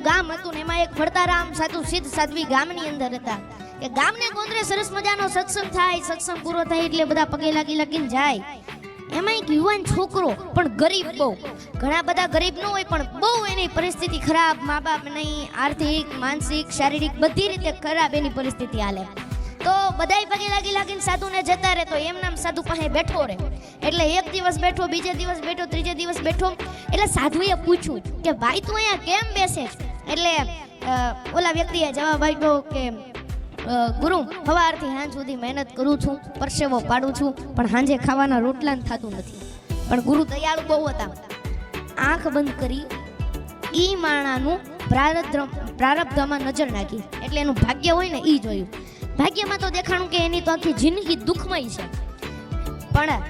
ગામ હતું ને એમાં એક ભરતારામ સાધુ સિદ્ધ સાધ્વી ગામની અંદર હતા કે ગામને ગોંદરે સરસ મજાનો સત્સંગ થાય, સત્સંગ પૂરો થાય એટલે બધા પગે લાગીને જાય. એમાં એક યુવાન છોકરો પણ ગરીબ, બહુ ઘણા બધા ગરીબ ન હોય પણ બહુ એની પરિસ્થિતિ ખરાબ, મા બાપ નહીં, આર્થિક, માનસિક, શારીરિક બધી રીતે ખરાબ એની પરિસ્થિતિ હાલે. તો બધાય પગે લાગીને સાધુને જતા રહે. તો એમ નામ સાધુ પાસે બેઠો રહે. એટલે એક દિવસ બેઠો, બીજે દિવસ બેઠો, ત્રીજે દિવસ બેઠો. એટલે સાધુએ પૂછ્યું કે ભાઈ તું અહીંયા કેમ બેસે છે? એટલે ઓલા વ્યક્તિએ જવાબ આપ્યો કે ગુરુ, સવારથી સાંજ સુધી મહેનત કરું છું, પરસેવો પાડું છું, પણ સાંજે ખાવાના રોટલા થતું નથી. પણ ગુરુ દયાળુ બહુ હતા. આંખ બંધ કરી ઈ માણાનું પ્રારબ્ધમાં નજર નાખી. એટલે એનું ભાગ્ય હોય ને ઈ જોયું. ભાગ્યમાં તો દેખાણું કે એની તો આખી જિંદગી દુઃખમય છે. પણ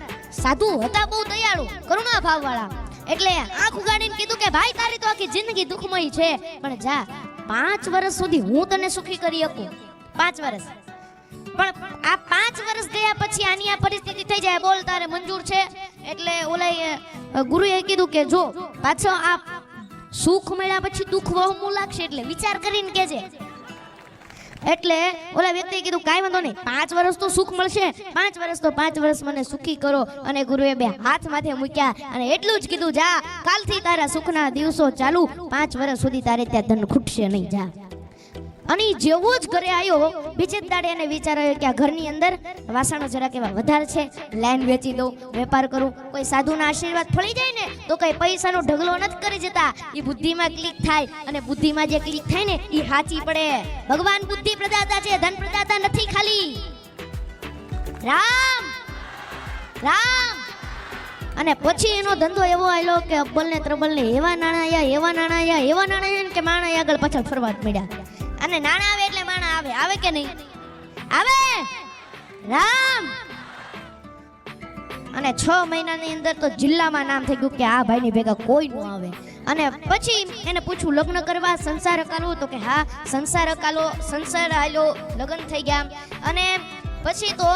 સાધુ હતા બહુ દયાળુ, કરુણા ભાવવાળા. એટલે આંખ ઉગાડીને કીધું કે ભાઈ તારી તો આખી જિંદગી દુઃખમય છે, પણ જા 5 વર્ષ સુધી હું તને સુખી કરી શકું. 5 વર્ષ. પણ આ 5 વર્ષ ગયા પછી આની આ પરિસ્થિતિ થઈ જાય, બોલ તારે મંજૂર છે? એટલે ઓલા ગુરુએ કીધું કે જો પાછો આ સુખ મળ્યા પછી દુઃખ વહમું લાગશે એટલે વિચાર કરીને કેજે. એટલે ઓલા વ્યક્તિએ કીધું કાંઈ વાંધો નહીં, 5 વર્ષ તો સુખ મળશે, 5 વર્ષ તો 5 વર્ષ મને સુખી કરો. અને ગુરુએ 2 હાથ માથે મૂક્યા અને એટલું જ કીધું જા કાલથી તારા સુખના દિવસો ચાલુ, 5 વર્ષ સુધી તારે ત્યાં ધન ખૂટશે નહીં, જા. અને જેવો જ ઘરે આવ્યો બીજે દાડે એને વિચાર આવ્યો કે આ ઘરની અંદર વાસણો જરા કેવા વધારે છે, લાઈન વેચી દઉં, વેપાર કરું. કોઈ સાધુના આશીર્વાદ ફળી જાય ને તો કઈ પૈસાનો ઢગલો નથી કરી જતા, એ બુદ્ધિમાં ક્લિક થાય. અને બુદ્ધિમાં જે ક્લિક થાય ને એ સાચી પડે. ભગવાન બુદ્ધિ પ્રદાતા છે, ધન પ્રદાતા નથી. ખાલી રામ રામ. અને પછી એનો ધંધો એવો આવેલો કે અબ્બલ ને ત્રબલ ને એવા નાણાં આયા કે માણા આગળ પાછળ ફરવા જ મળ્યા. અને નાણાં આવે એટલે માણા આવે. આવે કે નહીં આવે? રામ. અને 6 મહિનાની અંદર તો જિલ્લામાં નામ થઈ ગયું કે આ ભાઈની ભેગા કોઈ ન આવે. અને પછી એને પૂછ્યું લગ્ન કરવા, સંસાર અકાલો? તો કે હા સંસાર અકાલો, સંસાર આલ્યો, લગ્ન થઈ ગયા. અને પછી તો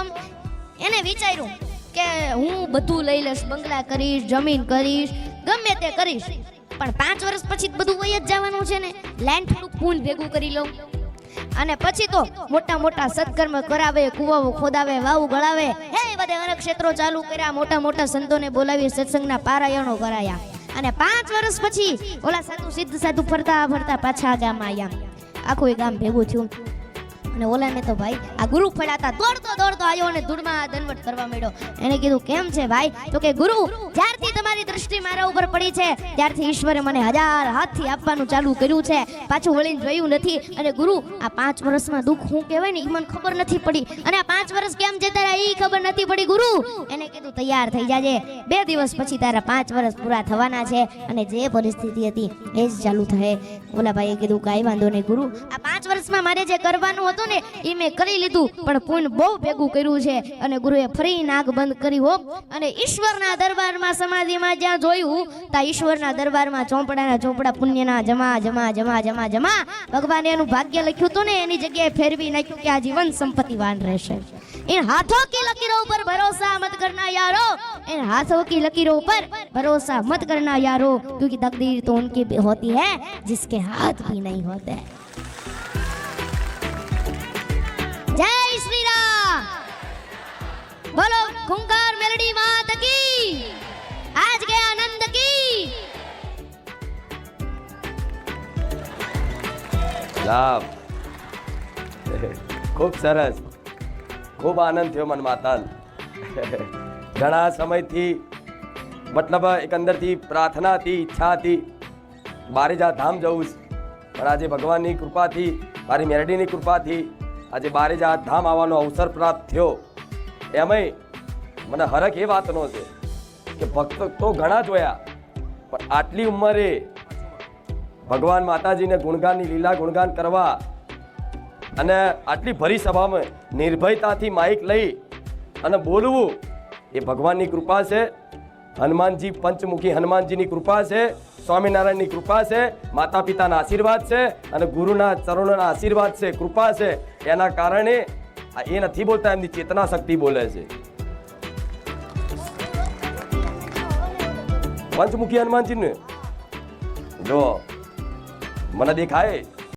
એને વિચાર્યું કે હું બધું લઈ લઈશ, બંગલા કરીશ, જમીન કરીશ, ગમે તે કરીશ, પણ 5 વર્ષ પછી બધું વહી જ જવાનું છે ને, લાઈન થોડું પૂન ભેગું કરી લઉં. અને પછી તો મોટા મોટા સત્કર્મ કરાવે, કુવાઓ ખોદાવે, વાવ ગળાવે, હે બધે અનેક ક્ષેત્રો ચાલુ કર્યા, મોટા મોટા સંતોને બોલાવી સત્સંગના પારાયણો કરાયા. અને 5 વર્ષ પછી ઓલા સાધુ સિદ્ધ સાધુ ફરતા ફરતા પાછા ગામમાં આવ્યા. આખું ગામ ભેગું થયું. અને ઓલાને તો ભાઈ આ ગુરુ ફળાતા દોડતો આવ્યો અને ધૂળમાં દંડવટ કરવા માંડ્યો. એને કીધું કેમ છે ભાઈ? તો કે ગુરુ, જ્યારથી તમારી દૃષ્ટિ મારા ઉપર પડી છે ત્યારથી ઈશ્વરે મને 1000 હાથથી આપવાનું ચાલુ કર્યું છે, પાછું વળીને જોયું નથી. અને ગુરુ આ 5 વર્ષમાં દુઃખ શું કહેવાય ને એ મને ખબર નથી પડી, અને આ 5 વર્ષ કેમ જતા રહ્યા એ ખબર નથી પડી. ગુરુ એને કીધું તૈયાર થઈ જાજે, 2 દિવસ પછી તારા 5 વર્ષ પૂરા થવાના છે અને જે પરિસ્થિતિ હતી એ જ ચાલુ થાય. ઓલા ભાઈએ કીધું કાંઈ વાંધો નહીં ગુરુ, આ 5 વર્ષમાં મારે જે કરવાનું હતું ને એ મેં કરી લીધું, પણ પુણ્ય બહુ ભેગું કર્યું છે. અને ગુરુએ ફરી નાક બંધ કરી હો. અને ઈશ્વરના દરબારમાં સમાધિમાં જ્યાં જોયું ત્યાં ઈશ્વરના દરબારમાં ચોપડાના ચોપડા પુણ્યના જમા જમા જમા જમા જમા. ભગવાને એનું ભાગ્ય લખ્યું હતું ને એની જગ્યાએ ફેરવી નાખ્યું કે આ જીવન સંપત્તિવાન રહેશે. इन हाथों की लकीरों पर भरोसा मत करना यारो, इन हाथों की लकीरों पर भरोसा मत करना यारो, क्योंकि तकदीर तो उनकी होती है जिसके हाथ भी नहीं होते. जय श्री राम. बोलो खुंकार मेलडी मात की, आज के आनंद की. લાભ ખૂબ સરસ, ખૂબ આનંદ થયો મન માતાલ. ઘણા સમયથી મતલબ એક અંદરથી પ્રાર્થના હતી, ઈચ્છા હતી બારેજા ધામ જવું છે, પણ આજે ભગવાનની કૃપાથી, મારી મેરડીની કૃપાથી આજે બારેજા ધામ આવવાનો અવસર પ્રાપ્ત થયો. એમાંય મને હરખ એ વાતનો છે કે ભક્ત તો ઘણા જોયા, પણ આટલી ઉંમરે ભગવાન માતાજીને ગુણગાનની લીલા ગુણગાન કરવા અને આટલી ભરી સભામાં નિર્ભયતાથી માઇક લઈ અને બોલવું એ ભગવાનની કૃપા છે. હનુમાનજી, પંચમુખી હનુમાનજીની કૃપા છે, સ્વામિનારાયણની કૃપા છે, માતા પિતાના આશીર્વાદ છે અને ગુરુના ચરણોના આશીર્વાદ છે, કૃપા છે. એના કારણે એ નથી બોલતા, એમની ચેતના શક્તિ બોલે છે. પંચમુખી હનુમાનજીને જો મને દેખાય